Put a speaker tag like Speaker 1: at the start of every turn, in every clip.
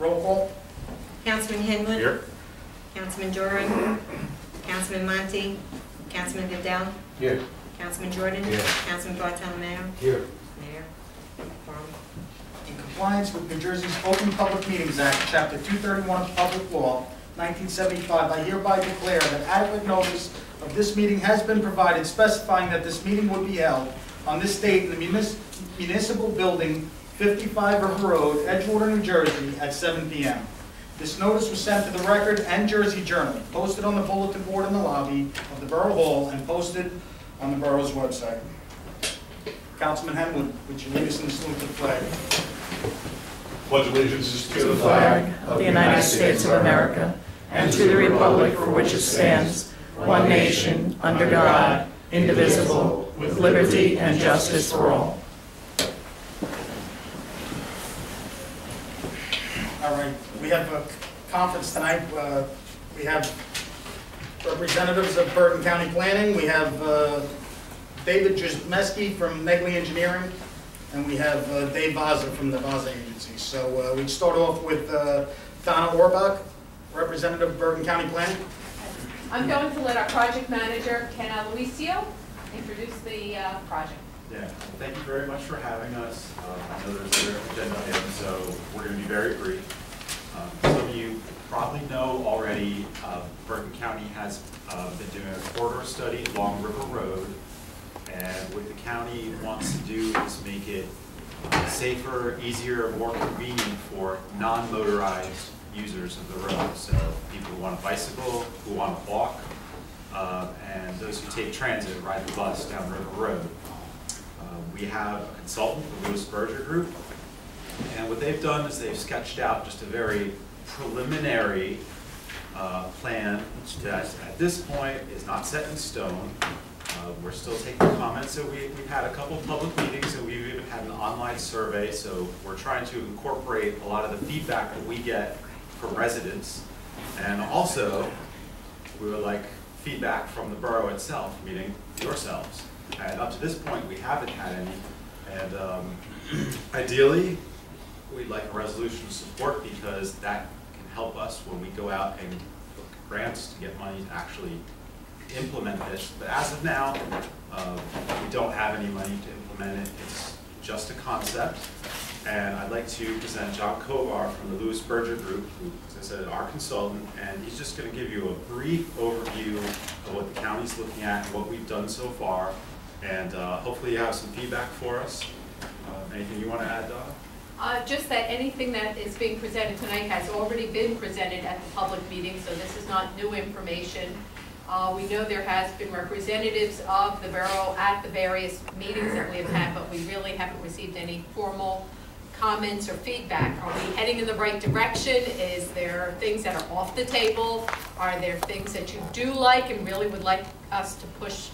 Speaker 1: Roll call.
Speaker 2: Councilman Henwood.
Speaker 3: Here.
Speaker 2: Councilman Duran. Councilman Monty. Councilman Goodell.
Speaker 3: Here.
Speaker 2: Councilman Jordan.
Speaker 3: Here.
Speaker 2: Councilman Bartolomeo.
Speaker 3: Here.
Speaker 2: Mayor. Quorum.
Speaker 1: In compliance with New Jersey's Open Public Meetings Act, Chapter 231 of Public Law, 1975, I hereby declare that adequate notice of this meeting has been provided specifying that this meeting would be held on this date in the municipal building, 55 River Road, Edgewater, New Jersey, at 7 p.m. This notice was sent to the Record and Jersey Journal, posted on the bulletin board in the lobby of the Borough Hall, and posted on the borough's website. Councilman Henwood, would you lead us in the salute to the flag?
Speaker 4: Pledge allegiance to the flag of the United States of America and to the republic for which it stands, one nation, under God, indivisible, with liberty and justice for all.
Speaker 1: All right, we have a conference tonight. We have representatives of Bergen County Planning. We have David Jasmeski from Negley Engineering, and we have Dave Vaza from the Vaza Agency. So we'd start off with Donna Orbach, representative of Bergen County Planning.
Speaker 5: I'm going to let our project manager, Ken Aloisio, introduce the project.
Speaker 6: Yeah, thank you very much for having us. I know there's other agenda items, so we're going to be very brief. Some of you probably know already, Bergen County has been doing a corridor study along River Road, and what the county wants to do is make it safer, easier, more convenient for non-motorized users of the road. So people who want to bicycle, who want to walk, and those who take transit, ride the bus down River Road. We have a consultant, the Lewis Berger Group, and what they've done is they've sketched out just a very preliminary plan that at this point is not set in stone. We're still taking comments, so we've had a couple of public meetings, and we've even had an online survey, so we're trying to incorporate a lot of the feedback that we get from residents, and also we would like feedback from the borough itself, meaning yourselves. And up to this point, we haven't had any, and ideally, we'd like a resolution of support because that can help us when we go out and look at grants to get money to actually implement this. But as of now, we don't have any money to implement it. It's just a concept. And I'd like to present John Kovar from the Lewis Berger Group, who, as I said, is our consultant, and he's just going to give you a brief overview of what the county's looking at and what we've done so far. And hopefully you have some feedback for us. Anything you want to add, Donna?
Speaker 5: Just that anything that is being presented tonight has already been presented at the public meeting, so this is not new information. We know there has been representatives of the borough at the various meetings that we have had, but we really haven't received any formal comments or feedback. Are we heading in the right direction? Is there things that are off the table? Are there things that you do like and really would like us to push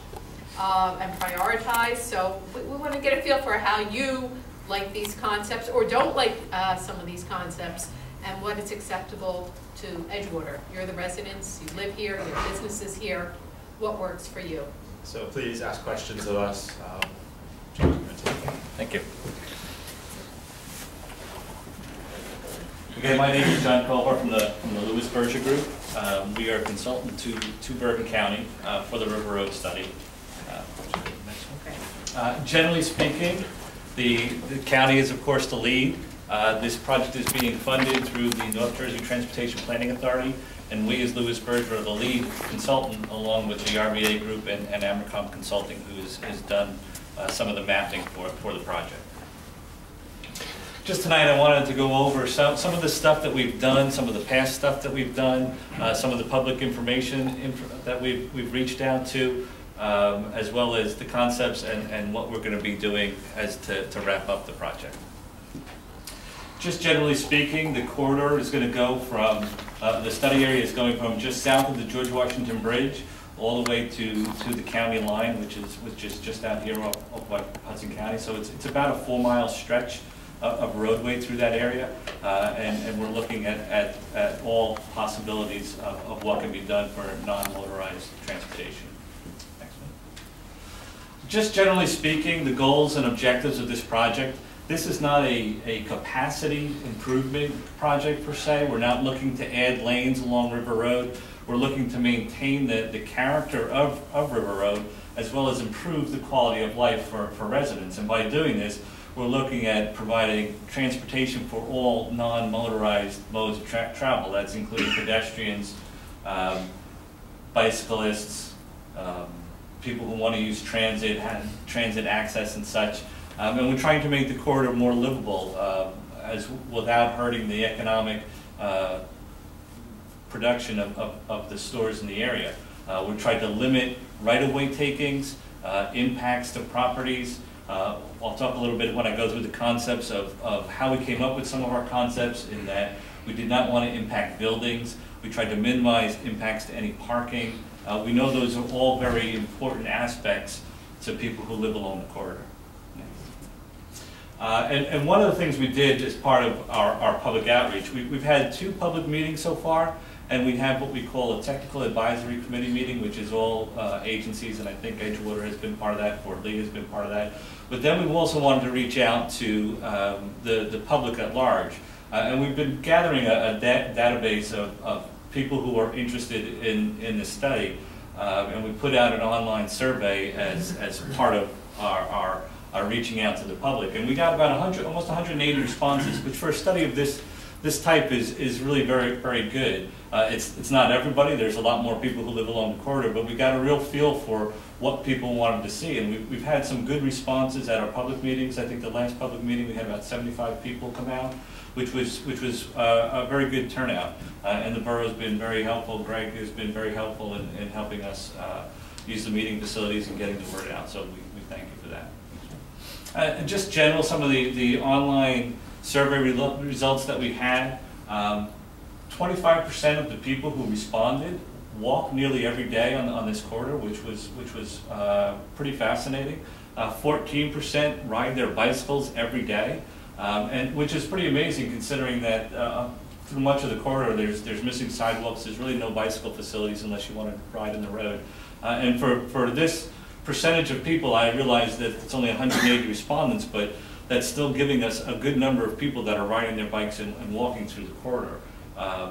Speaker 5: and prioritize? So we want to get a feel for how you like these concepts or don't like some of these concepts, and what is acceptable to Edgewater. You're the residents, you live here, your business is here. What works for you?
Speaker 6: So please ask questions of us.
Speaker 7: Thank you. Okay, my name is John Kovar from the Lewis Berger Group. We are a consultant to Bergen County for the River Road study. Generally speaking, the county is, of course, the lead. This project is being funded through the North Jersey Transportation Planning Authority, and we as Lewis Berger are the lead consultant along with the RBA Group and Amercom Consulting, who has done some of the mapping for the project. Just tonight I wanted to go over some of the stuff that we've done, some of the past stuff that we've done, some of the public information that we've reached out to, as well as the concepts and what we're going to be doing as to wrap up the project. Just generally speaking, the corridor is going to go from, the study area is going from just south of the George Washington Bridge all the way to the county line, which is just out here off Hudson County. So it's about a 4-mile stretch of roadway through that area, and we're looking at all possibilities of what can be done for non-motorized transportation. Next one. Just generally speaking, the goals and objectives of this project. This is not a capacity improvement project per se. We're not looking to add lanes along River Road. We're looking to maintain the character of River Road, as well as improve the quality of life for residents. And by doing this, we're looking at providing transportation for all non-motorized modes of travel. That's including pedestrians, bicyclists, people who want to use transit access and such. And we're trying to make the corridor more livable without hurting the economic production of the stores in the area. We're trying to limit right-of-way takings, impacts to properties. I'll talk a little bit when I go through the concepts of how we came up with some of our concepts, in that we did not want to impact buildings. We tried to minimize impacts to any parking. We know those are all very important aspects to people who live along the corridor. And one of the things we did as part of our public outreach, we've had 2 public meetings so far, and we have what we call a technical advisory committee meeting, which is all agencies, and I think Edgewater has been part of that, Fort Lee has been part of that. But then we've also wanted to reach out to the public at large. And we've been gathering a database of people who are interested in this study. And we put out an online survey as part of our reaching out to the public. And we got about almost 180 responses, which for a study of this type is really very, very good. It's not everybody. There's a lot more people who live along the corridor, but we got a real feel for what people wanted to see. And we've had some good responses at our public meetings. I think the last public meeting we had about 75 people come out, which was a very good turnout. And the borough's been very helpful. Greg has been very helpful in helping us use the meeting facilities and getting the word out. So we thank you for that. And just general, some of the online survey results that we had, 25% of the people who responded walk nearly every day on this corridor, which was pretty fascinating. 14% ride their bicycles every day, and which is pretty amazing considering that through much of the corridor there's missing sidewalks. There's really no bicycle facilities unless you want to ride in the road. And for this percentage of people, I realize that it's only 180 respondents, but that's still giving us a good number of people that are riding their bikes and walking through the corridor.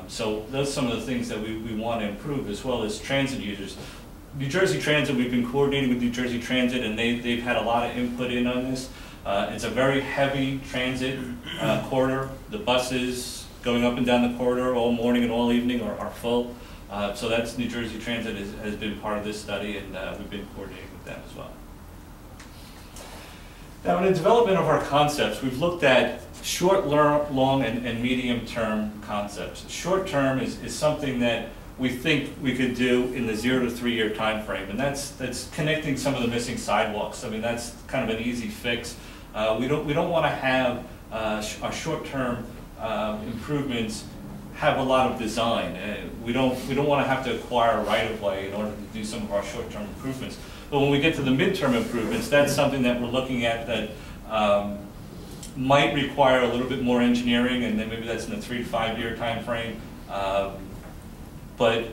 Speaker 7: So those are some of the things that we want to improve, as well as transit users. New Jersey Transit, we've been coordinating with New Jersey Transit, and they've had a lot of input in on this. It's a very heavy transit corridor. The buses going up and down the corridor all morning and all evening are full. So that's New Jersey Transit has been part of this study, and we've been coordinating with them as well. Now, in the development of our concepts, we've looked at short, long, and medium-term concepts. Short-term is something that we think we could do in the 0 to 3 year time frame, and that's connecting some of the missing sidewalks. I mean, that's kind of an easy fix. We don't want to have our short-term improvements have a lot of design. We don't want to have to acquire a right-of-way in order to do some of our short-term improvements. But when we get to the midterm improvements, that's something that we're looking at that might require a little bit more engineering, and then maybe that's in the 3 to 5 year time frame. But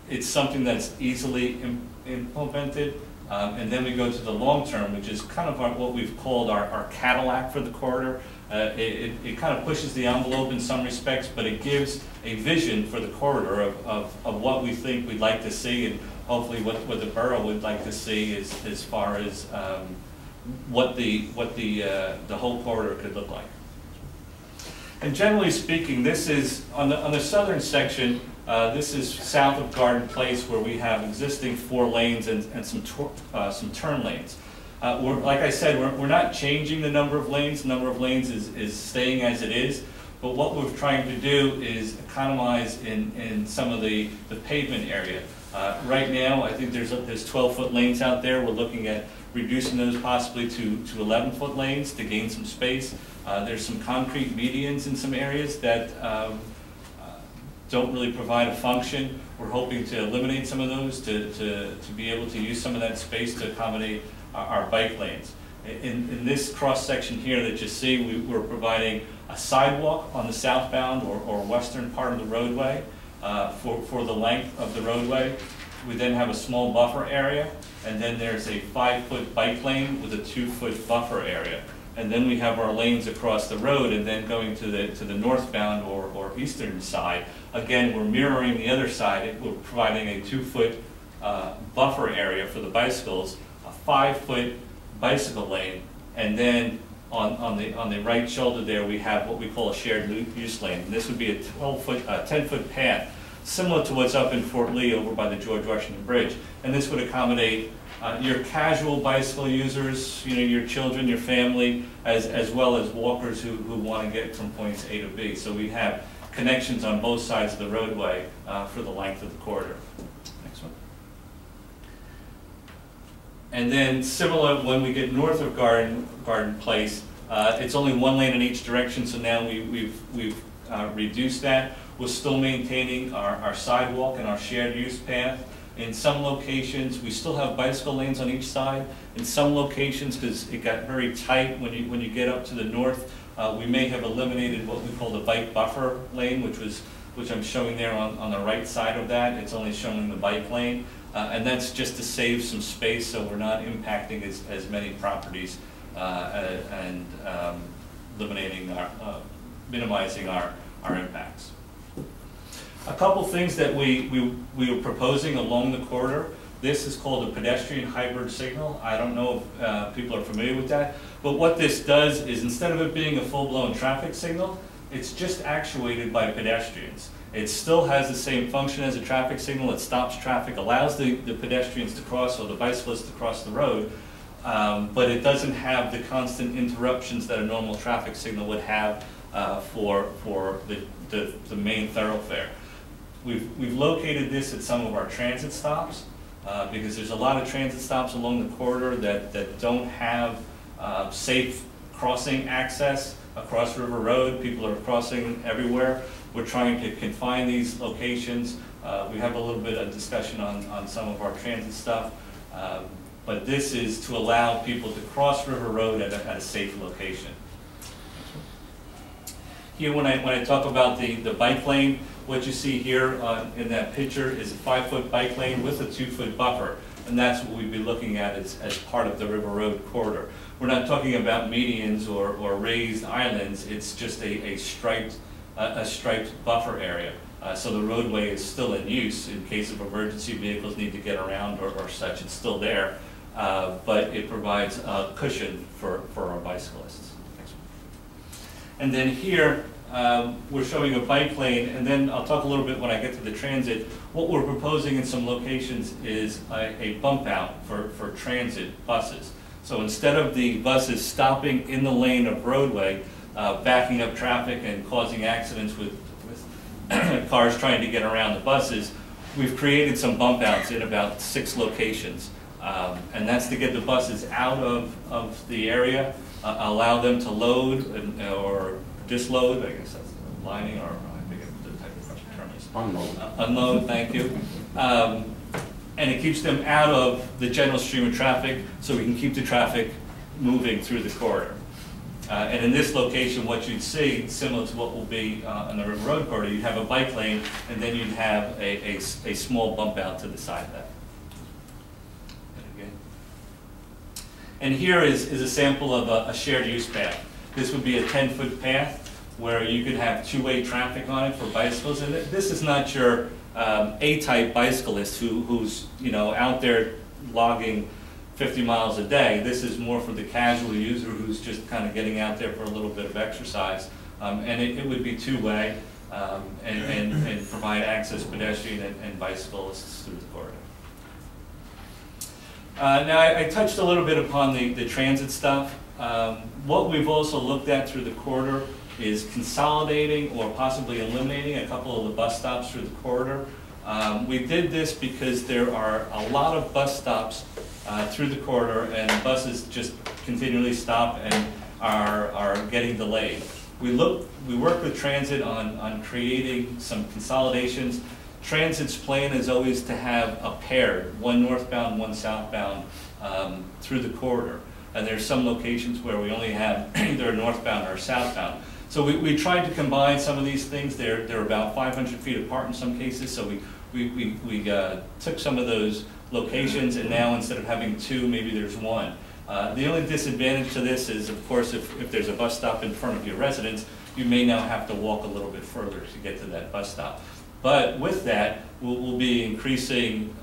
Speaker 7: it's something that's easily implemented. And then we go to the long term, which is kind of what we've called our Cadillac for the corridor. It kind of pushes the envelope in some respects, but it gives a vision for the corridor of what we think we'd like to see, and hopefully what the borough would like to see as far as what the whole corridor could look like. And generally speaking, this is on the southern section. This is south of Garden Place, where we have existing 4 lanes and some turn lanes. Like I said, we're not changing the number of lanes. The number of lanes is staying as it is. But what we're trying to do is economize in some of the pavement area. Right now, I think there's 12-foot lanes out there. We're looking at reducing those possibly to 11-foot lanes to gain some space. There's some concrete medians in some areas that don't really provide a function. We're hoping to eliminate some of those to be able to use some of that space to accommodate our bike lanes. In this cross section here that you see, we're providing a sidewalk on the southbound or western part of the roadway for the length of the roadway. We then have a small buffer area, and then there's a 5-foot bike lane with a 2-foot buffer area. and then we have our lanes across the road, and then going to the northbound or eastern side. Again, we're mirroring the other side. We're providing a 2-foot buffer area for the bicycles, a 5-foot bicycle lane, and then on the right shoulder there we have what we call a shared use lane. And this would be a 10-foot path, similar to what's up in Fort Lee over by the George Washington Bridge. And this would accommodate your casual bicycle users, your children, your family, as well as walkers who want to get from points A to B. So we have connections on both sides of the roadway for the length of the corridor. Next one. And then similar, when we get north of Garden Place, it's only 1 lane in each direction, so now we've reduced that. We're still maintaining our sidewalk and our shared use path. In some locations, we still have bicycle lanes on each side. In some locations, because it got very tight when you get up to the north, we may have eliminated what we call the bike buffer lane, which I'm showing there on the right side of that. It's only showing the bike lane. And that's just to save some space so we're not impacting as many properties and minimizing our impacts. A couple things that we are proposing along the corridor. This is called a pedestrian hybrid signal. I don't know if people are familiar with that, but what this does is instead of it being a full-blown traffic signal, it's just actuated by pedestrians. It still has the same function as a traffic signal. It stops traffic, allows the pedestrians to cross or the bicyclists to cross the road, but it doesn't have the constant interruptions that a normal traffic signal would have for the main thoroughfare. We've located this at some of our transit stops because there's a lot of transit stops along the corridor that don't have safe crossing access across River Road. People are crossing everywhere. We're trying to confine these locations. We have a little bit of discussion on some of our transit stuff, but this is to allow people to cross River Road at a safe location. Here, when I talk about the bike lane, what you see here in that picture is a 5-foot bike lane with a 2-foot buffer, and that's what we'd be looking at as part of the River Road corridor. We're not talking about medians or raised islands. It's just a striped buffer area. So the roadway is still in use in case of emergency vehicles need to get around or such. It's still there, but it provides a cushion for our bicyclists. And then here, we're showing a bike lane, and then I'll talk a little bit when I get to the transit. What we're proposing in some locations is a bump out for transit buses. So instead of the buses stopping in the lane of roadway, backing up traffic and causing accidents with cars trying to get around the buses, we've created some bump outs in about 6 locations. And that's to get the buses out of the area, allow them to load or disload, I guess that's the lining, or I forget the type of term is. Unload. Unload, thank you. And it keeps them out of the general stream of traffic so we can keep the traffic moving through the corridor. And in this location, what you'd see, similar to what will be on the River Road corridor, you'd have a bike lane, and then you'd have a small bump out to the side of that. And here is a sample of a shared use path. This would be a 10-foot path where you could have 2-way traffic on it for bicycles. And this is not your A-type bicyclist who's out there logging 50 miles a day. This is more for the casual user who's just kind of getting out there for a little bit of exercise. And it would be 2-way and provide access pedestrian and bicyclists through the corridor. Now, I touched a little bit upon the transit stuff. What we've also looked at through the corridor is consolidating or possibly eliminating a couple of the bus stops through the corridor. We did this because there are a lot of bus stops through the corridor, and buses just continually stop and are getting delayed. We worked with transit on creating some consolidations. Transit's plan is always to have a paired, one northbound, one southbound through the corridor. And there's some locations where we only have either northbound or southbound. So we tried to combine some of these things. They're about 500 feet apart in some cases. So we took some of those locations, and now instead of having 2, maybe there's 1. The only disadvantage to this is, of course, if there's a bus stop in front of your residence, you may now have to walk a little bit further to get to that bus stop. But with that, we'll be increasing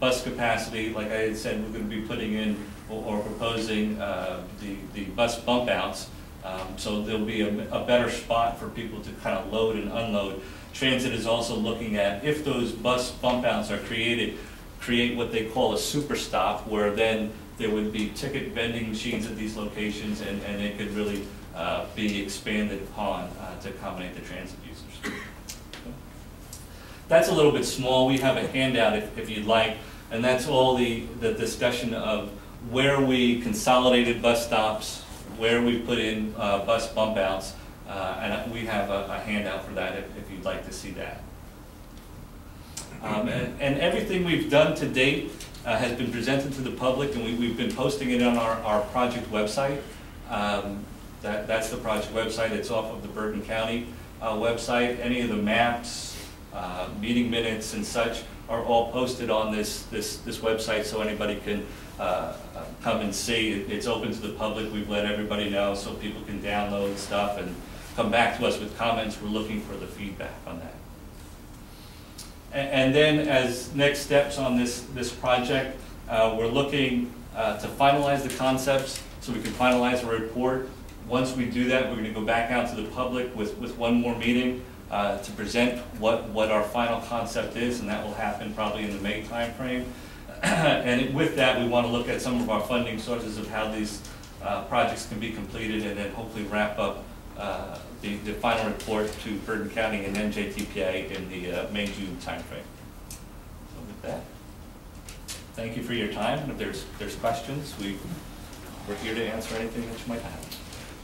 Speaker 7: bus capacity. Like I had said, we're going to be putting in or proposing the bus bump outs. So there'll be a better spot for people to kind of load and unload. Transit is also looking at, if those bus bump outs are create what they call a super stop, where then there would be ticket vending machines at these locations, and it could really be expanded upon to accommodate the transit users. That's a little bit small. We have a handout if you'd like, and that's all the discussion of where we consolidated bus stops, where we put in bus bump outs, and we have a handout for that if you'd like to see that. And everything we've done to date has been presented to the public, and we've been posting it on our project website. That's the project website. It's off of the Bergen County website. Any of the maps, meeting minutes and such are all posted on this website, so anybody can come and see. It's open to the public. We've let everybody know so people can download stuff and come back to us with comments. We're looking for the feedback on that. And then as next steps on this project, we're looking to finalize the concepts so we can finalize a report. Once we do that, we're going to go back out to the public with one more meeting to present what our final concept is, and that will happen probably in the May timeframe. And with that, we want to look at some of our funding sources of how these projects can be completed, and then hopefully wrap up the final report to Bergen County and NJTPA in the May-June timeframe. So with that, thank you for your time, and if there's questions, we're here to answer anything that you might have.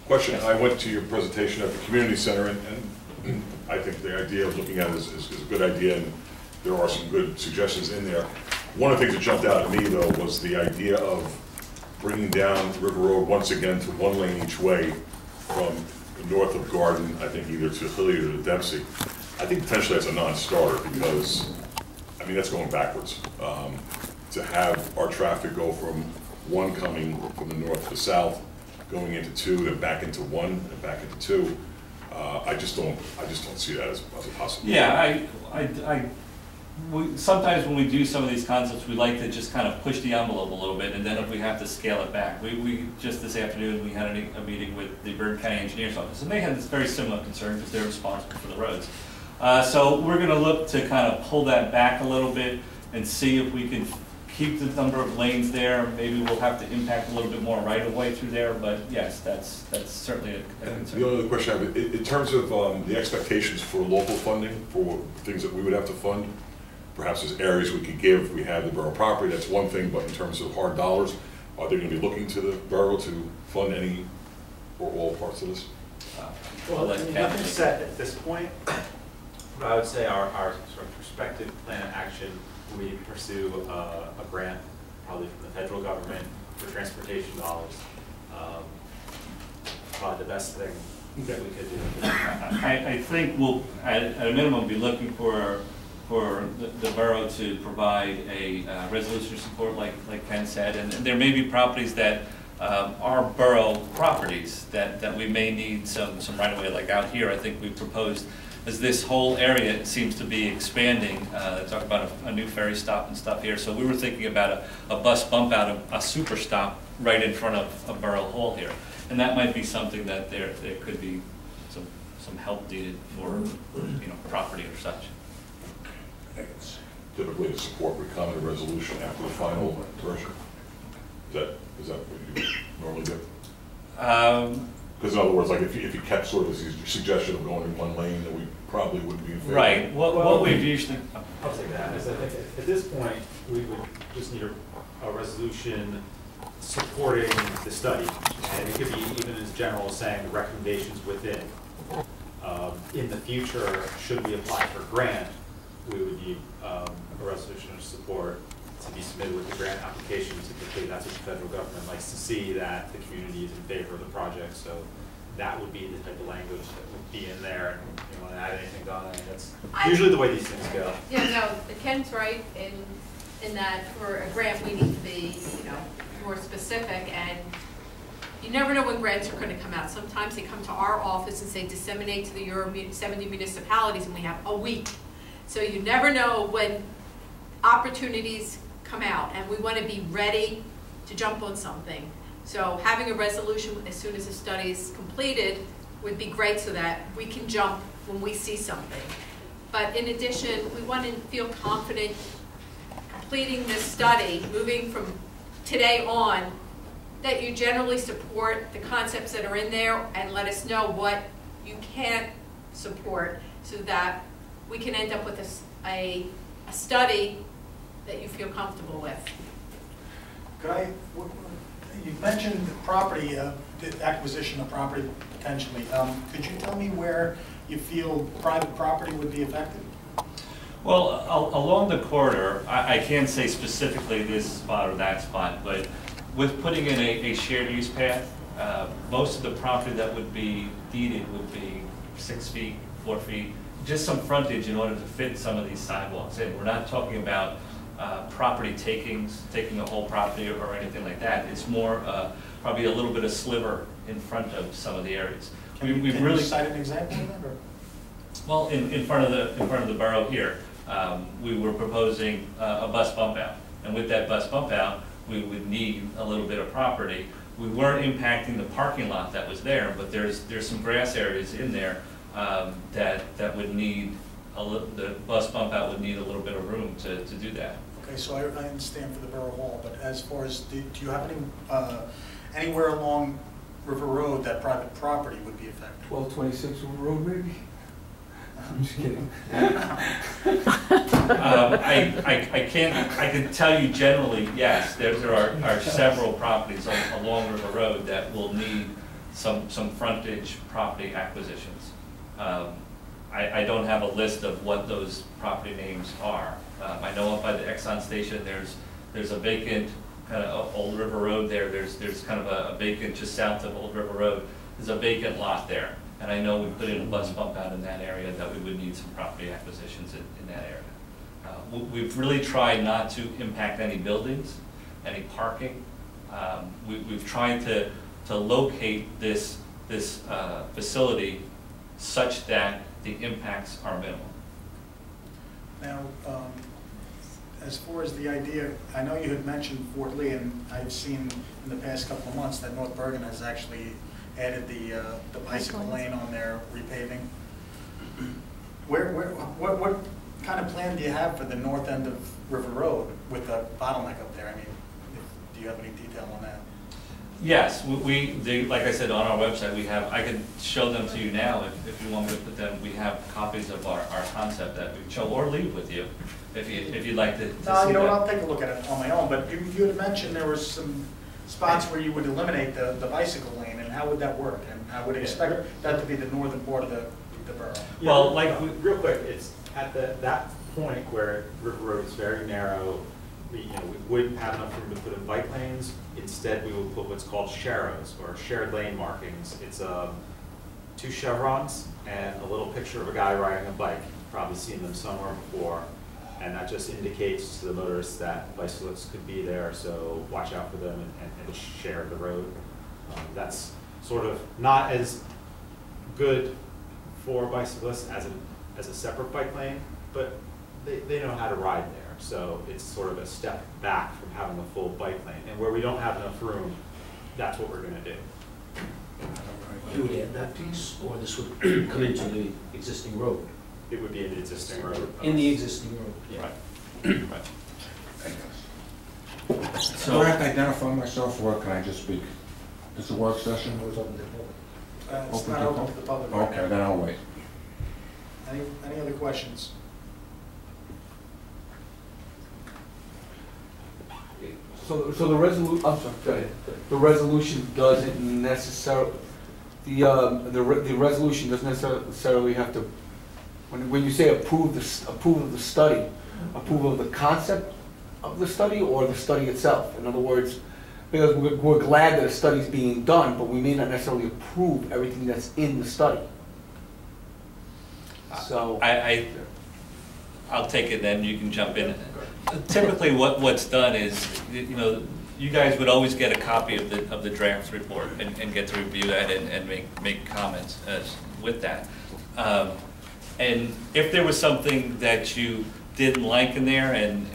Speaker 3: Question, I went to your presentation at the community center, and I think the idea of looking at it is a good idea, and there are some good suggestions in there. One of the things that jumped out at me, though, was the idea of bringing down River Road once again to one lane each way from north of Garden, I think either to Hilliard or to Dempsey. I think potentially that's a non-starter, because, I mean, that's going backwards. To have our traffic go from one coming from the north to the south, going into two, then back into one, and back into two, I just don't see that as a possibility.
Speaker 7: Yeah, sometimes when we do some of these concepts, we like to just kind of push the envelope a little bit, and then if we have to scale it back. We just this afternoon, we had a meeting with the Bergen County Engineers Office, and they had this very similar concern because they're responsible for the roads. So we're going to look to kind of pull that back a little bit and see if we can keep the number of lanes there. Maybe we'll have to impact a little bit more right of way through there, but yes, that's certainly a concern.
Speaker 3: The only other question I have, in terms of the expectations for local funding, for things that we would have to fund, perhaps there's areas we could give. We have the borough property, that's one thing, but in terms of hard dollars, are they going to be looking to the borough to fund any or all parts of this?
Speaker 6: Well, nothing's set at this point, but I would say our sort of prospective plan of action will be to pursue a grant, probably from the federal government, for transportation dollars. Probably the best thing that we could do.
Speaker 7: I think we'll, at a minimum, be looking for the borough to provide a resolution support, like Ken said, and there may be properties that are borough properties that we may need some right of way. Like out here, I think we proposed, as this whole area seems to be expanding, talk about a new ferry stop and stuff here. So we were thinking about a bus bump out, a super stop right in front of a borough hall here, and that might be something that there could be some help needed for property or such.
Speaker 3: Typically, the support would come in a resolution after the final version. Is that what you normally do? Because in other words, like if you kept sort of this suggestion of going in one lane, then we probably wouldn't be in favor.
Speaker 7: Right. What we've usually.
Speaker 6: I'll take that. As I think at this point, we would just need a resolution supporting the study, and it could be even as general as saying the recommendations within. In the future, should we apply for grant, we would need a resolution of support to be submitted with the grant application. Typically, that's what the federal government likes to see, that the community is in favor of the project. So that would be the type of language that would be in there. And if you want to add anything, Donna, that's usually the way these things go.
Speaker 5: Yeah, no, Ken's right in in that for a grant, we need to be, more specific, and you never know when grants are gonna come out. Sometimes they come to our office and say disseminate to the 70 municipalities, and we have a week. So you never know when opportunities come out, and we wanna be ready to jump on something. So having a resolution as soon as the study is completed would be great so that we can jump when we see something. But in addition, we want to feel confident completing this study, moving from today on, that you generally support the concepts that are in there and let us know what you can't support so that we can end up with a study that you feel comfortable with.
Speaker 1: You mentioned property, the acquisition of property potentially. Could you tell me where you feel private property would be affected?
Speaker 7: Well, along the corridor, I can't say specifically this spot or that spot, but with putting in a shared use path, most of the property that would be deeded would be 6 feet, 4 feet, just some frontage in order to fit some of these sidewalks in. We're not talking about property taking a whole property or anything like that. It's more probably a little bit of sliver in front of some of the areas.
Speaker 1: Can you cite an example of that? Or?
Speaker 7: Well, in front of the borough here, we were proposing a bus bump out, and with that bus bump out, we would need a little bit of property. We weren't impacting the parking lot that was there, but there's some grass areas in there that would need the bus bump out would need a little bit of room to do that.
Speaker 1: Okay, so I understand for the Borough Hall, but as far as, do you have any, anywhere along River Road that private property would be affected?
Speaker 8: 1226 River Road, maybe? I'm just kidding.
Speaker 7: I can tell you generally, yes, there are several properties along River Road that will need some frontage property acquisitions. I don't have a list of what those property names are. I know up by the Exxon station, there's a vacant kind of Old River Road there. There's kind of a vacant just south of Old River Road. There's a vacant lot there, and I know we put in a bus bump out in that area that we would need some property acquisitions in that area. We've really tried not to impact any buildings, any parking. We've tried to locate this facility such that the impacts are minimal.
Speaker 1: Now, as far as the idea, I know you had mentioned Fort Lee, and I've seen in the past couple of months that North Bergen has actually added the bicycle lane on their repaving. What kind of plan do you have for the north end of River Road with the bottleneck up there? I mean, do you have any detail on that?
Speaker 7: Yes, like I said, on our website, we have, I can show them to you now if you want me to put them, we have copies of our concept that we show, or leave with you if you'd like to see
Speaker 1: No, you know what,
Speaker 7: that.
Speaker 1: I'll take a look at it on my own, but you had mentioned there were some spots where you would eliminate the bicycle lane, and how would that work? And I would expect that to be the northern part of the borough.
Speaker 7: Well,
Speaker 6: real quick, it's at that point where River Road is very narrow. We wouldn't have enough room to put in bike lanes. Instead, we will put what's called sharrows, or shared lane markings. It's 2 chevrons and a little picture of a guy riding a bike. You've probably seen them somewhere before, and that just indicates to the motorists that bicyclists could be there, so watch out for them and share the road. That's sort of not as good for bicyclists as a separate bike lane, but they know how to ride there. So it's sort of a step back from having a full bike lane. And where we don't have enough room, that's what we're going to do.
Speaker 9: You would add that piece, or this would come into the existing road?
Speaker 6: It would be in the existing road.
Speaker 9: In the existing road, yeah.
Speaker 7: Right. Right.
Speaker 10: So I have to identify myself, or can I just speak? It's a work session?
Speaker 9: It was open to the public.
Speaker 1: It's not open to the public right
Speaker 10: Okay,
Speaker 1: now.
Speaker 10: then I'll wait.
Speaker 1: Any other questions?
Speaker 8: So the resolution, I'm sorry, go ahead. The resolution doesn't necessarily, the resolution doesn't necessarily have to, when you say approve of the study, approval of the concept of the study or the study itself? In other words, because we're glad that a study's being done, but we may not necessarily approve everything that's in the study. So
Speaker 7: I'll take it, then you can jump in. Typically, what's done is, you know, you guys would always get a copy of the draft report and get to review that and make comments with that. And if there was something that you didn't like in there, and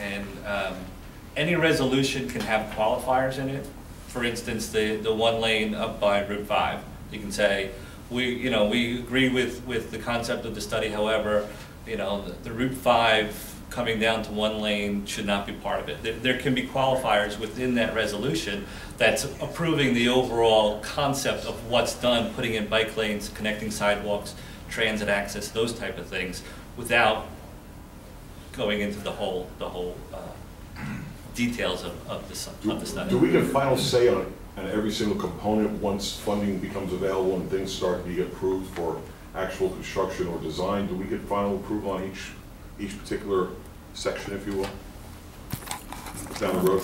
Speaker 7: any resolution can have qualifiers in it. For instance, the one lane up by Route 5, you can say, we agree with the concept of the study. However, you know, the Route 5 coming down to one lane should not be part of it. There can be qualifiers within that resolution that's approving the overall concept of what's done, putting in bike lanes, connecting sidewalks, transit access, those type of things, without going into the whole details of the study.
Speaker 3: Do we get final say on every single component once funding becomes available and things start to be approved for actual construction or design? Do we get final approval on each particular section, if you will, down the road?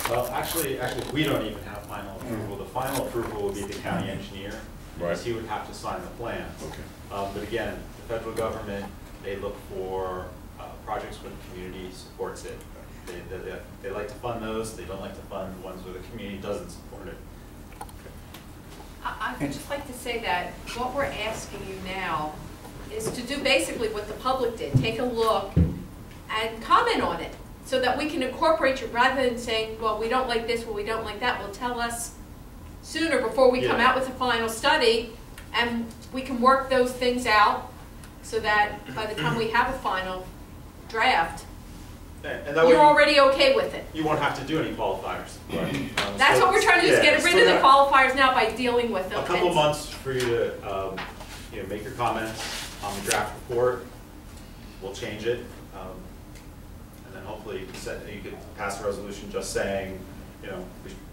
Speaker 6: Well, actually, we don't even have final approval. The final approval will be the county engineer, because he would have to sign the plans.
Speaker 3: Okay.
Speaker 6: But again, the federal government, they look for projects where the community supports it. They like to fund those. They don't like to fund ones where the community doesn't support it.
Speaker 5: I would just like to say that what we're asking you now is to do basically what the public did. Take a look and comment on it so that we can incorporate you, rather than saying, well, we don't like this, well, we don't like that. Well, tell us sooner before we come out with a final study, and we can work those things out so that by the time we have a final draft,
Speaker 6: and that
Speaker 5: you're already okay with it.
Speaker 6: You won't have to do any qualifiers. Right.
Speaker 5: That's what we're trying to do, is get rid of the qualifiers now by dealing with them.
Speaker 6: A couple of months for you to make your comments on the draft report. We'll change it, and then hopefully you could pass a resolution just saying,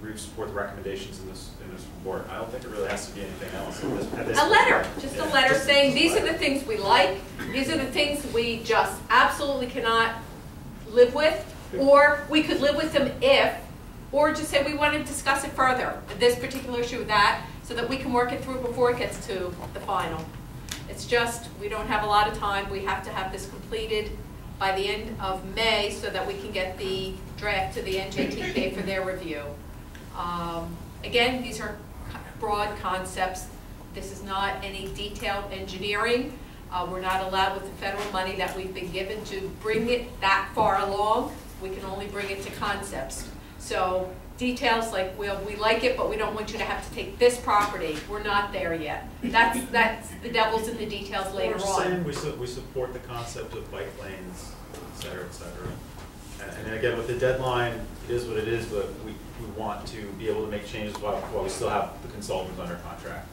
Speaker 6: we support the recommendations in this report. I don't think it really has to be anything else. At this
Speaker 5: a
Speaker 6: point.
Speaker 5: letter, just a letter saying these are the things we like, these are the things we just absolutely cannot live with, or we could live with them if, or just say we want to discuss it further, this particular issue with that, so that we can work it through before it gets to the final. It's just, we don't have a lot of time. We have to have this completed by the end of May so that we can get the draft to the NJTK for their review. Again, these are broad concepts. This is not any detailed engineering. We're not allowed with the federal money that we've been given to bring it that far along. We can only bring it to concepts. So details like, well, we like it, but we don't want you to have to take this property. We're not there yet. That's the devil's in the details later on.
Speaker 6: We support the concept of bike lanes, et cetera, et cetera. And again, with the deadline, it is what it is, but we want to be able to make changes while we still have the consultants under contract,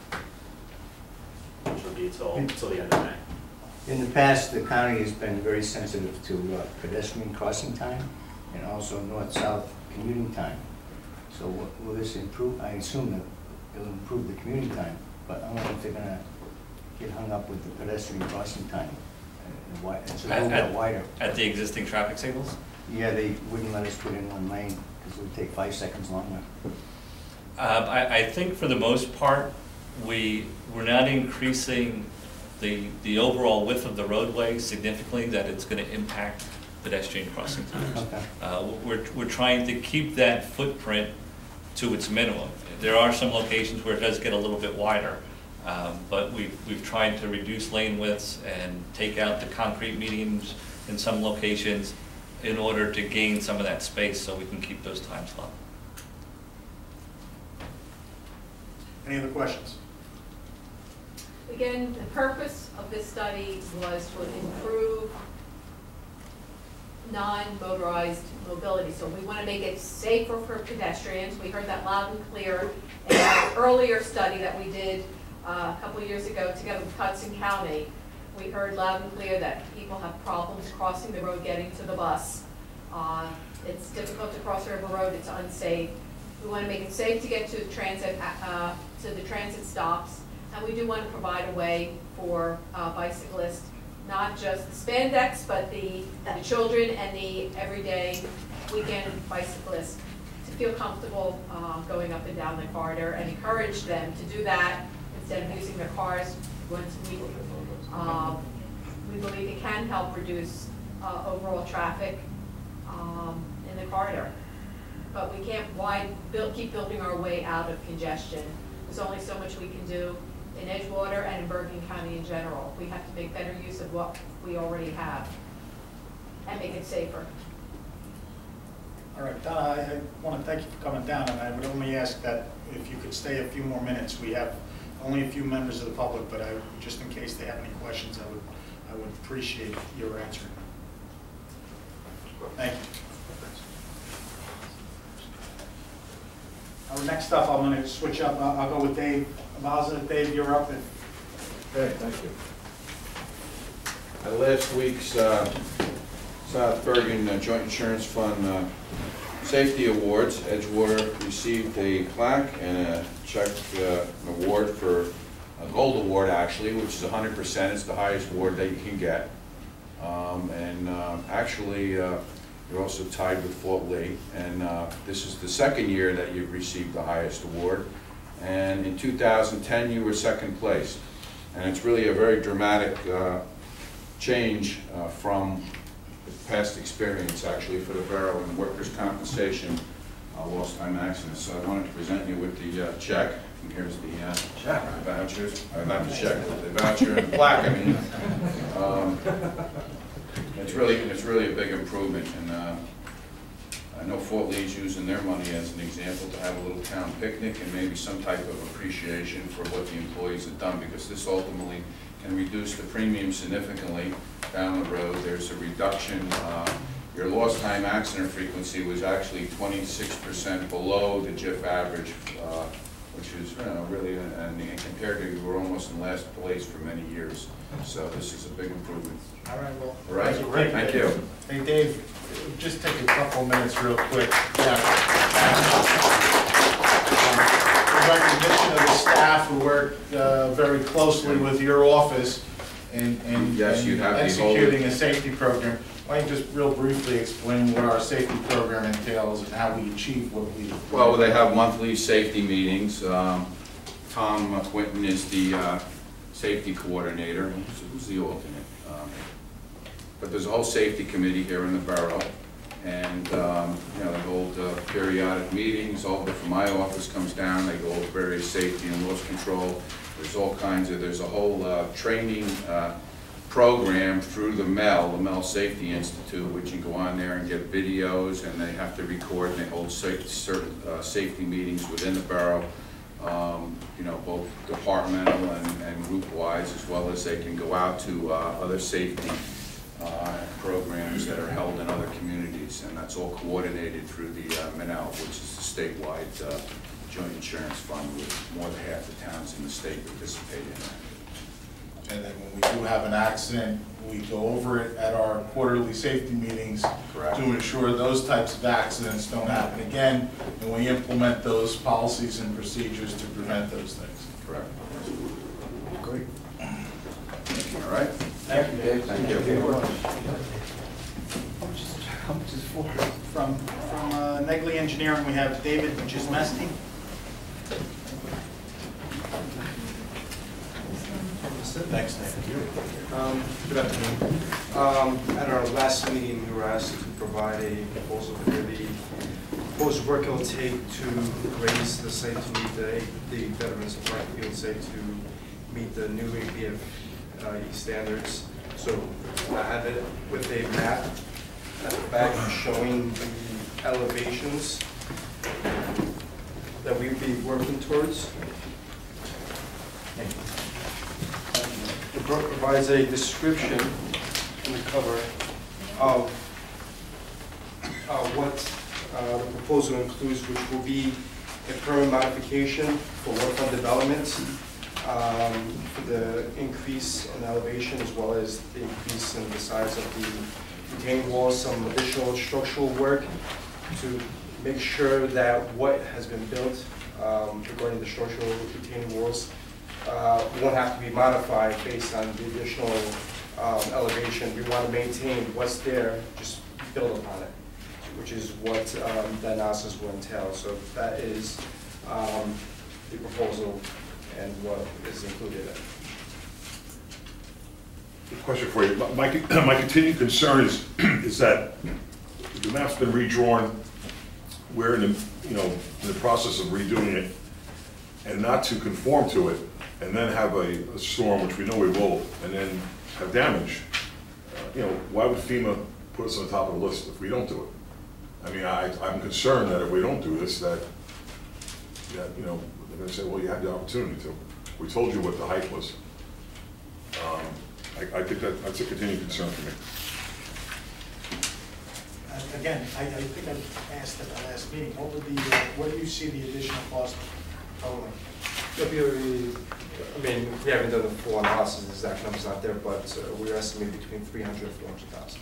Speaker 6: which will be until the end of May.
Speaker 11: In the past, the county has been very sensitive to pedestrian crossing time and also north-south commuting time. So will this improve? I assume that it'll improve the commuting time, but I don't know if they're going to get hung up with the pedestrian crossing time. It's a little bit wider.
Speaker 7: At the existing traffic signals?
Speaker 11: Yeah, they wouldn't let us put in one lane because it would take 5 seconds longer.
Speaker 7: I think for the most part, we're not increasing the overall width of the roadway significantly that it's going to impact pedestrian crossing times.
Speaker 11: Okay.
Speaker 7: We're trying to keep that footprint to its minimum. There are some locations where it does get a little bit wider, but we've tried to reduce lane widths and take out the concrete medians in some locations in order to gain some of that space so we can keep those times low.
Speaker 1: Any other questions?
Speaker 5: Again, the purpose of this study was to improve non-motorized mobility. So we want to make it safer for pedestrians. We heard that loud and clear in our earlier study that we did a couple of years ago together with Hudson County. We heard loud and clear that people have problems crossing the road, getting to the bus. It's difficult to cross River Road. It's unsafe. We want to make it safe to get to the transit stops, and we do want to provide a way for bicyclists, not just the spandex, but the children and the everyday weekend bicyclists to feel comfortable going up and down the corridor, and encourage them to do that instead of using their cars once a week. We believe it can help reduce overall traffic in the corridor. But we can't keep building our way out of congestion. There's only so much we can do in Edgewater and in Bergen County in general. We have to make better use of what we already have and make it safer.
Speaker 1: All right, Donna, I want to thank you for coming down, and I would only ask that if you could stay a few more minutes. We have only a few members of the public, but just in case they have any questions, I would appreciate your answering. Thank you. Next up, I'm going to switch up. I'll go with Dave Mazza. Dave, you're up.
Speaker 10: Okay, thank you. At last week's South Bergen Joint Insurance Fund Safety Awards, Edgewater received a plaque and a check, an award for a gold award, actually, which is 100%. It's the highest award that you can get. Actually, you're also tied with Fort Lee, and this is the second year that you've received the highest award. And in 2010, you were second place. And it's really a very dramatic change from the past experience, actually, for the borough in workers' compensation lost time accidents. So I wanted to present you with the check. And here's the vouchers, not the check, the voucher and the plaque. I mean, it's really a big improvement, and I know Fort Lee's using their money as an example to have a little town picnic and maybe some type of appreciation for what the employees have done, because this ultimately can reduce the premium significantly down the road. There's a reduction. Your lost time accident frequency was actually 26% below the JIF average, which is really, and compared to, you were almost in last place for many years. So this is a big improvement.
Speaker 1: All right, well.
Speaker 10: All right, thank you.
Speaker 12: Hey, Dave, just take a couple minutes real quick. Recognition of the staff who worked very closely with your office in
Speaker 10: Yes, you have the
Speaker 12: executing a safety program. Why don't you just real briefly explain what our safety program entails and how we achieve what we...
Speaker 10: Well, they have monthly safety meetings. Tom Quinton is the safety coordinator. Who's the alternate? But there's a whole safety committee here in the borough, and they hold periodic meetings. All from my office comes down. They go over various safety and loss control. There's a whole training program through the MEL Safety Institute, which you go on there and get videos, and they have to record, and they hold certain safety meetings within the borough, both departmental and group-wise, as well as they can go out to other safety programs that are held in other communities, and that's all coordinated through the MEL, which is the statewide joint insurance fund, with more than half the towns in the state participate in that.
Speaker 12: And then when we do have an accident, we go over it at our quarterly safety meetings.
Speaker 10: Correct.
Speaker 12: To ensure those types of accidents don't happen again, and we implement those policies and procedures to prevent those things.
Speaker 10: Correct.
Speaker 1: Great.
Speaker 10: All right.
Speaker 1: Thank you, Dave.
Speaker 10: Thank you.
Speaker 1: How much is for? From Negley Engineering, we have David Gismesti.
Speaker 12: Thanks, Dave.
Speaker 13: Good afternoon. At our last meeting, we were asked to provide a proposal for the proposed work it will take to raise the site to meet the Veterans Park Field site to meet the new APF standards. So I have it with a map at the back showing the elevations that we'd be working towards. It provides a description in the cover of what the proposal includes, which will be a permit modification for work on development, for the increase in elevation as well as the increase in the size of the retaining walls, some additional structural work to make sure that what has been built regarding the structural retaining walls won't have to be modified based on the additional elevation. We want to maintain what's there, just build upon it, which is what the analysis will entail. So that is the proposal and what is included in it.
Speaker 3: Question for you. My continued concern is that the map's been redrawn. We're in the process of redoing it, and not to conform to it, and then have a storm, which we know we will, and then have damage. Why would FEMA put us on the top of the list if we don't do it? I mean, I'm concerned that if we don't do this, that they're going to say, well, you had the opportunity to. We told you what the height was. I think that's a continued concern for me.
Speaker 1: Again, I think I asked at the last meeting, what do you see the additional cost totaling?
Speaker 13: We haven't done the full analysis, the exact number's not there, but we're estimating between 300 and 400,000.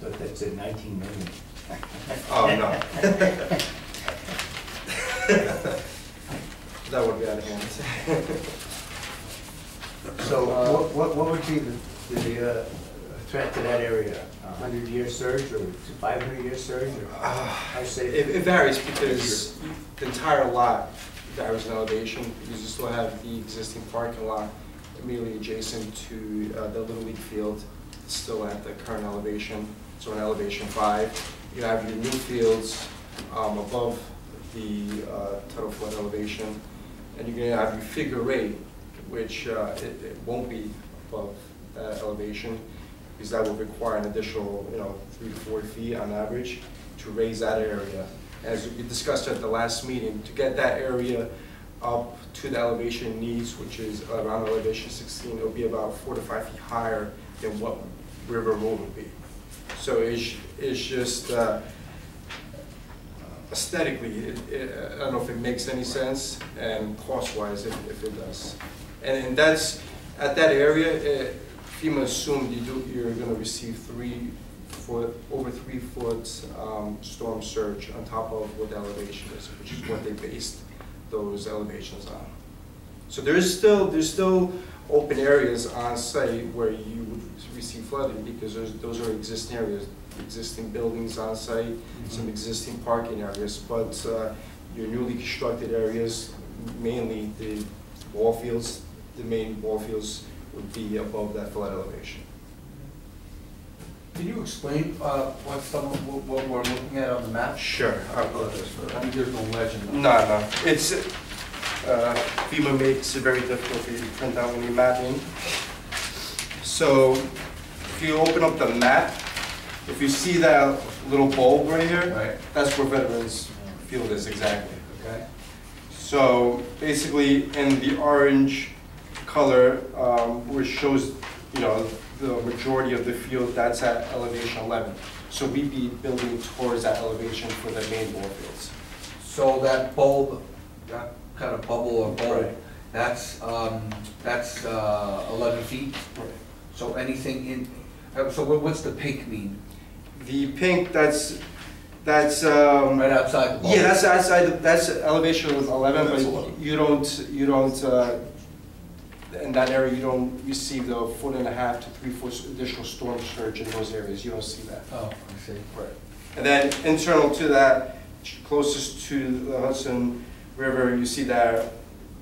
Speaker 11: But that's at 19 million.
Speaker 13: Oh, no. That would be out of hand.
Speaker 11: So what would be the threat to that area? 100-year surge or 500-year surge? Or how safe?
Speaker 13: It varies because the entire lot varies in elevation because you still have the existing parking lot immediately adjacent to the Little League field, still at the current elevation, so in elevation 5. You have your new fields above the tidal flood elevation, and you're going to have your figure 8, which it won't be above that elevation, because that will require an additional 3 to 4 feet on average to raise that area. As we discussed at the last meeting, to get that area up to the elevation it needs, which is around elevation 16, it'll be about 4 to 5 feet higher than what River Road would be. So it's just aesthetically, I don't know if it makes any sense, and cost-wise, if it does. And that's, at that area, FEMA assumed you're going to receive over 3 foot storm surge on top of what the elevation is, which is what they based those elevations on. So there's still open areas on site where you would receive flooding because those are existing areas, existing buildings on site, some existing parking areas, but your newly constructed areas, mainly the ball fields, the main ball fields would be above that flood elevation.
Speaker 8: Can you explain what we're looking at on the map?
Speaker 13: Sure.
Speaker 8: I mean, there's no legend.
Speaker 13: No. It's FEMA makes it very difficult for you to print out when you're mapping. So if you open up the map, if you see that little bulb right here,
Speaker 8: right,
Speaker 13: that's where Veterans Field is exactly.
Speaker 8: Okay.
Speaker 13: So basically, in the orange color, which shows the majority of the field, that's at elevation 11. So we'd be building towards that elevation for the main ball fields.
Speaker 8: So that bulb, that kind of bubble or bulb,
Speaker 13: Right.
Speaker 8: that's 11 feet?
Speaker 13: Right.
Speaker 8: So anything in, so what's the pink mean?
Speaker 13: The pink, that's
Speaker 8: Right outside the bulb?
Speaker 13: yeah, that's outside. That's elevation 11,
Speaker 3: That's
Speaker 13: but
Speaker 3: 11.
Speaker 13: you don't in that area you don't receive the 1.5 to 3 foot additional storm surge in those areas. You don't see that.
Speaker 8: Oh, I see.
Speaker 13: Right. And then internal to that, closest to the Hudson River, you see that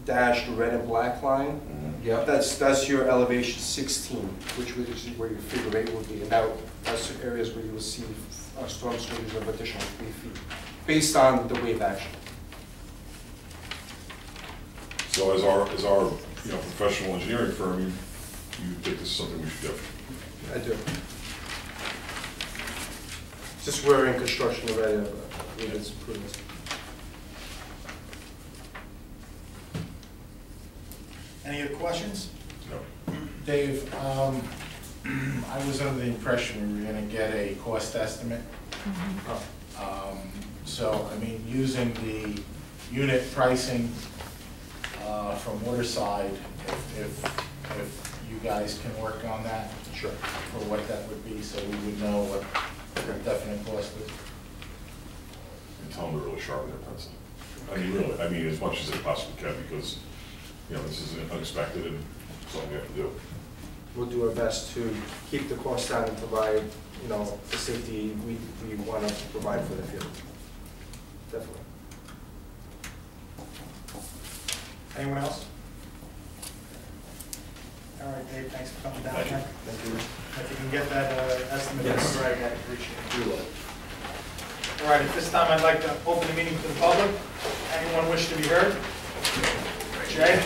Speaker 13: dashed red and black line.
Speaker 8: Yeah.
Speaker 13: That's your elevation 16, which is where your figure 8 would be, and that's the areas where you will see storm surges of additional 3 feet, based on the wave action.
Speaker 3: So as our professional engineering firm, you think this is something we should do?
Speaker 13: I do. Just we're in construction already, but it's improvements.
Speaker 1: Any other questions?
Speaker 3: No.
Speaker 12: Dave, I was under the impression we were gonna get a cost estimate. So, I mean, using the unit pricing from Waterside, if you guys can work on that.
Speaker 13: Sure.
Speaker 12: For what that would be, so we would know what the definite cost is.
Speaker 3: And tell them to really sharpen their pencil. I mean, as much as they possibly can, because, this is unexpected and something we have to do.
Speaker 13: We'll do our best to keep the cost down and provide, the safety we want to provide for the field. Definitely.
Speaker 1: Anyone else? All right, Dave, thanks for coming down.
Speaker 6: Thank you.
Speaker 1: Thank you. If you can get that estimate,
Speaker 9: Yes.
Speaker 1: Greg, I'd appreciate it. All right, at this time, I'd like to open the meeting to the public. Anyone wish to be heard? Jay?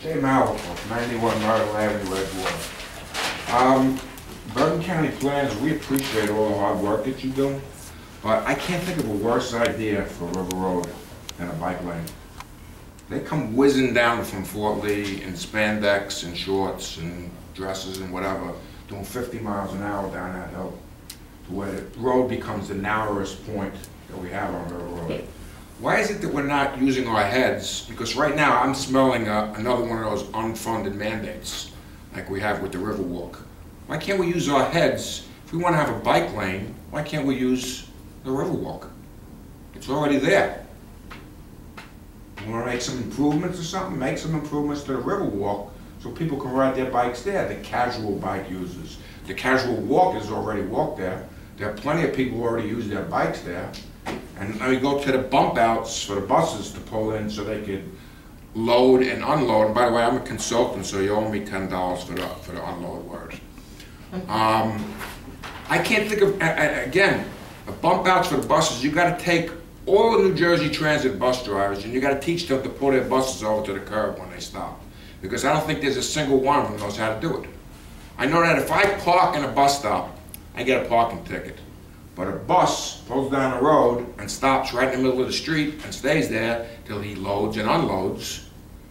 Speaker 14: Jay Mallett, 91 Myrtle Avenue, Edgewater. Bergen County Plans, we appreciate all the hard work that you do, but I can't think of a worse idea for River Road than a bike lane. They come whizzing down from Fort Lee in spandex and shorts and dresses and whatever, doing 50 miles an hour down that hill, to where the road becomes the narrowest point that we have on River Road. Why is it that we're not using our heads? Because right now I'm smelling another one of those unfunded mandates like we have with the Riverwalk. Why can't we use our heads? If we want to have a bike lane, why can't we use the Riverwalk? It's already there. You want to make some improvements or something? Make some improvements to the Riverwalk so people can ride their bikes there, the casual bike users. The casual walkers already walk there. There are plenty of people who already use their bikes there. And we go to the bump outs for the buses to pull in so they could load and unload. And by the way, I'm a consultant, so you owe me $10 for the unload word. I can't think of, again, the bump outs for the buses, you got to take all the New Jersey Transit bus drivers and you got to teach them to pull their buses over to the curb when they stop. Because I don't think there's a single one of them knows how to do it. I know that if I park in a bus stop, I get a parking ticket. But a bus pulls down the road and stops right in the middle of the street and stays there till he loads and unloads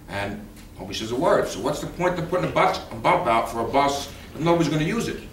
Speaker 14: and nobody says a word. So what's the point of putting a bump out for a bus if nobody's going to use it?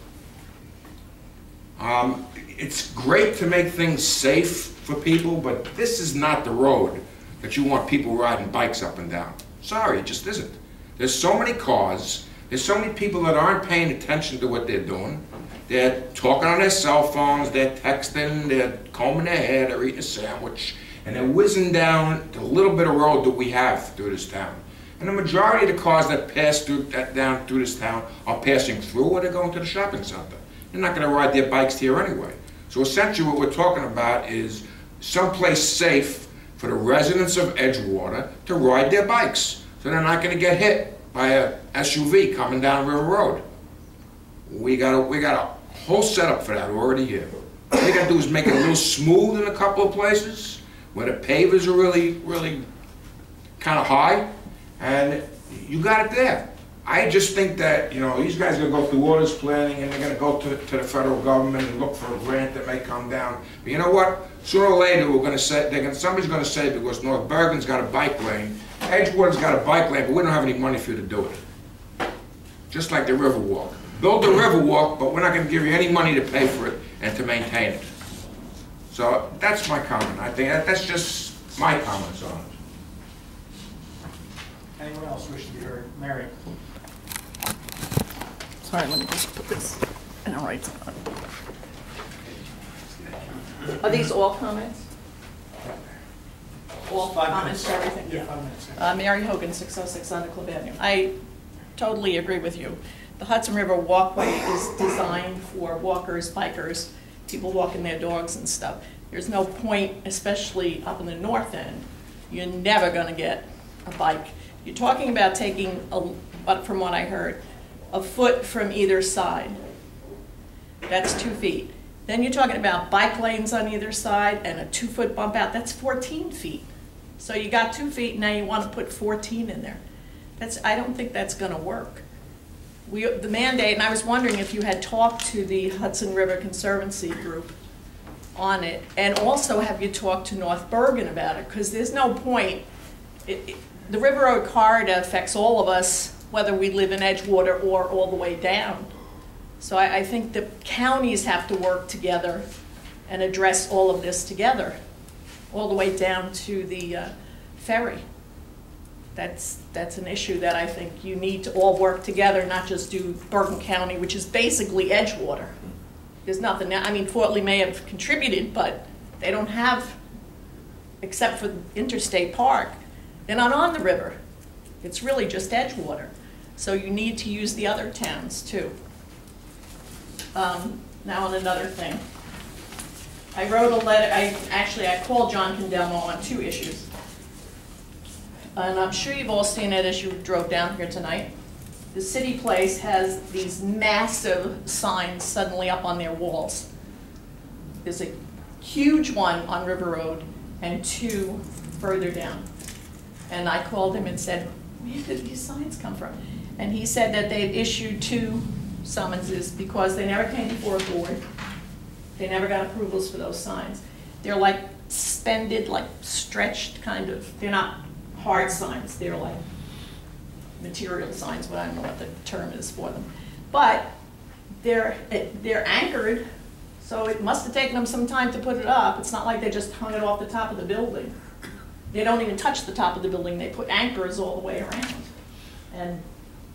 Speaker 14: It's great to make things safe for people, but this is not the road that you want people riding bikes up and down. Sorry, it just isn't. There's so many cars, there's so many people that aren't paying attention to what they're doing. They're talking on their cell phones, they're texting, they're combing their hair, they're eating a sandwich, and they're whizzing down the little bit of road that we have through this town. And the majority of the cars that pass down through this town are passing through or they're going to the shopping center. They're not going to ride their bikes here anyway. So essentially what we're talking about is someplace safe for the residents of Edgewater to ride their bikes. So they're not going to get hit by a SUV coming down River Road. We got a whole setup for that already here. All we got to do is make it a little smooth in a couple of places where the pavers are really kind of high, and you got it there. I just think that, you know, these guys are going to go through all this planning and they're going to go to the federal government and look for a grant that may come down. But you know what? Sooner or later, we're going to say, somebody's going to say, because North Bergen's got a bike lane, Edgewater's got a bike lane, but we don't have any money for you to do it. Just like the Riverwalk. Build the Riverwalk, but we're not going to give you any money to pay for it and to maintain it. So that's my comment. I think that's just my comments on it.
Speaker 1: Anyone else wish to be heard? Mary?
Speaker 4: Sorry, let me just put this in the right spot. Are these all comments? All
Speaker 1: 5
Speaker 4: comments
Speaker 1: minutes.
Speaker 4: to everything?
Speaker 1: Yeah, 5 minutes.
Speaker 4: Mary Hogan, 606 Undercliff Avenue. I totally agree with you. The Hudson River Walkway is designed for walkers, bikers, people walking their dogs and stuff. There's no point, especially up in the north end, you're never going to get a bike. You're talking about taking, from what I heard, a foot from either side. That's 2 feet. Then you're talking about bike lanes on either side and a 2-foot bump out. That's 14 feet. So you got 2 feet, now you want to put 14 in there. I don't think that's going to work. The mandate, and I was wondering if you had talked to the Hudson River Conservancy group on it, and also have you talked to North Bergen about it, because there's no point. The River Road corridor affects all of us, whether we live in Edgewater or all the way down. So I think the counties have to work together and address all of this together, all the way down to the ferry. That's an issue that I think you need to all work together, not just do Bergen County, which is basically Edgewater. There's nothing, I mean, Fort Lee may have contributed, but they don't have, except for Interstate Park, they're not on the river. It's really just Edgewater. So you need to use the other towns too. Now on another thing. I wrote a letter, I called John Condelmo on 2 issues. And I'm sure you've all seen it as you drove down here tonight. the city place has these massive signs suddenly up on their walls. There's a huge one on River Road and 2 further down. And I called him and said, where did these signs come from? And he said that they'd issued 2 summonses because they never came before a board. They never got approvals for those signs. They're like suspended, like stretched kind of. They're not hard signs. They're like material signs, but I don't know what the term is for them. But they're anchored, so it must have taken them some time to put it up. It's not like they just hung it off the top of the building. They don't even touch the top of the building. They put anchors all the way around. And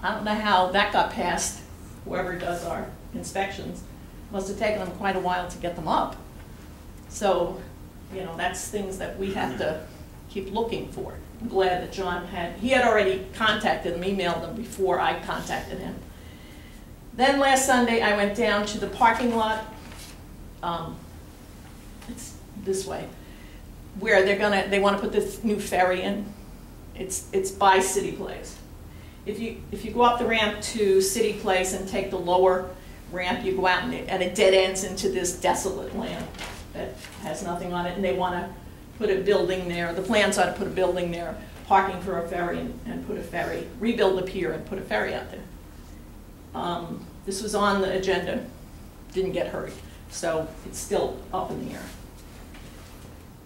Speaker 4: I don't know how that got past whoever does our inspections. Must have taken them quite a while to get them up. So, you know, that's things that we have to keep looking for. I'm glad that John he had already contacted them, emailed them before I contacted him. Then last Sunday I went down to the parking lot, it's this way, where they want to put this new ferry in. It's by City Place. If you go up the ramp to City Place and take the lower ramp, you go out and it dead ends into this desolate land that has nothing on it, and they want to put a building there. The plans are to put a building there, parking for a ferry, and put a ferry, rebuild the pier and put a ferry out there. This was on the agenda, didn't get heard, so it's still up in the air.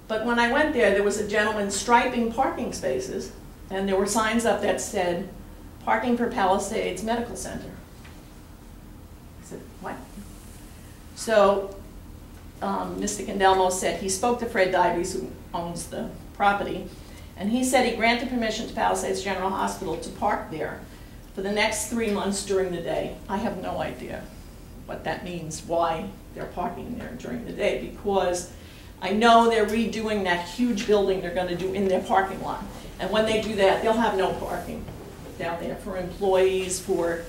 Speaker 4: But when I went there was a gentleman striping parking spaces, and there were signs up that said, parking for Palisades Medical Center. I said, what? So Mr. Candelmo said he spoke to Fred Dives, who owns the property, and he said he granted permission to Palisades General Hospital to park there for the next 3 months during the day. I have no idea what that means, why they're parking there during the day, because I know they're redoing that huge building they're going to do in their parking lot. And when they do that, they'll have no parking down there for employees, for,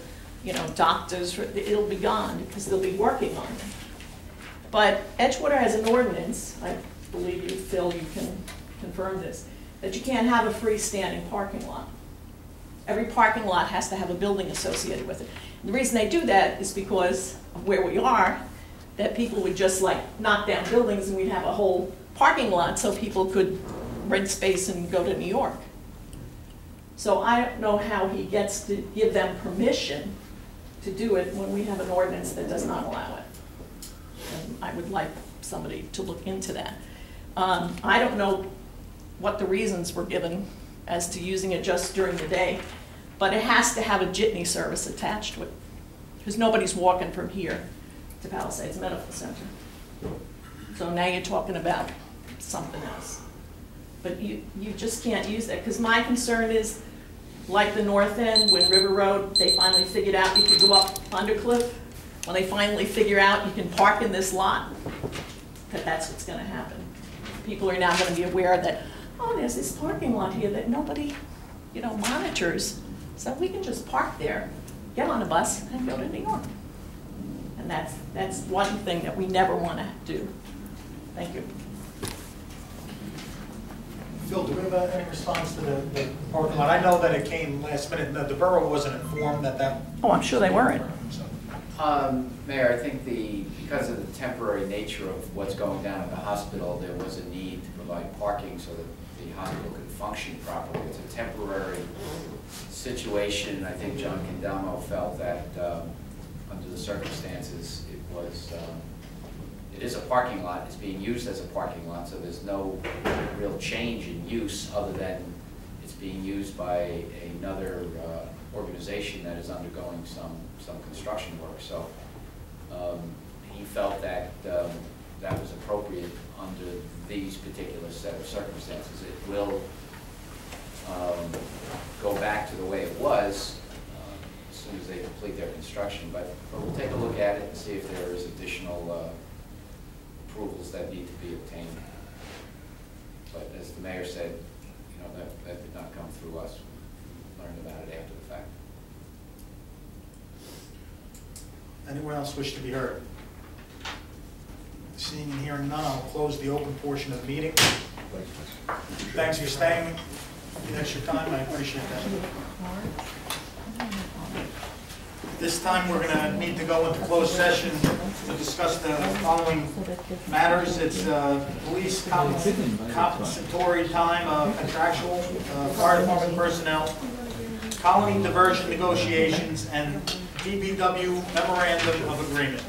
Speaker 4: you know, doctors. It'll be gone because they'll be working on it. But Edgewater has an ordinance, I believe you, Phil, you can confirm this, that you can't have a freestanding parking lot. Every parking lot has to have a building associated with it. And the reason they do that is because of where we are, that people would just like knock down buildings and we'd have a whole parking lot so people could rent space and go to New York. So I don't know how he gets to give them permission to do it when we have an ordinance that does not allow it. And I would like somebody to look into that. I don't know what the reasons were given as to using it just during the day, but it has to have a jitney service attached to it, because nobody's walking from here to Palisades Medical Center. So now you're talking about something else. But you just can't use that, because my concern is, like the North End, when River Road, they finally figured out you could go up Undercliff. When they finally figure out you can park in this lot, that's what's going to happen. People are now going to be aware that, oh, there's this parking lot here that nobody, you know, monitors. So we can just park there, get on a bus, and go to New York. And that's one thing that we never want to do. Thank you.
Speaker 1: Phil, do we have any response to the parking lot? I know that it came last minute. The borough wasn't informed that.
Speaker 4: Oh, I'm sure they weren't.
Speaker 15: Mayor, I think because of the temporary nature of what's going down at the hospital, there was a need to provide parking so that the hospital could function properly. It's a temporary situation. I think John Candelmo felt that under the circumstances, it is a parking lot. It's being used as a parking lot, so there's no real change in use other than it's being used by another organization that is undergoing some construction work. So he felt that that was appropriate under these particular set of circumstances. It will go back to the way it was as soon as they complete their construction, but we'll take a look at it and see if there is additional approvals that need to be obtained. But as the mayor said, you know, that did not come through us. We learned about it after the fact.
Speaker 1: Anyone else wish to be heard? Seeing and hearing none, I'll close the open portion of the meeting. Thanks for staying the extra time. I appreciate that. This time, we're going to need to go into closed session to discuss the following matters. It's police compensatory time, contractual, fire department personnel, colony diversion negotiations, and DPW memorandum of agreement.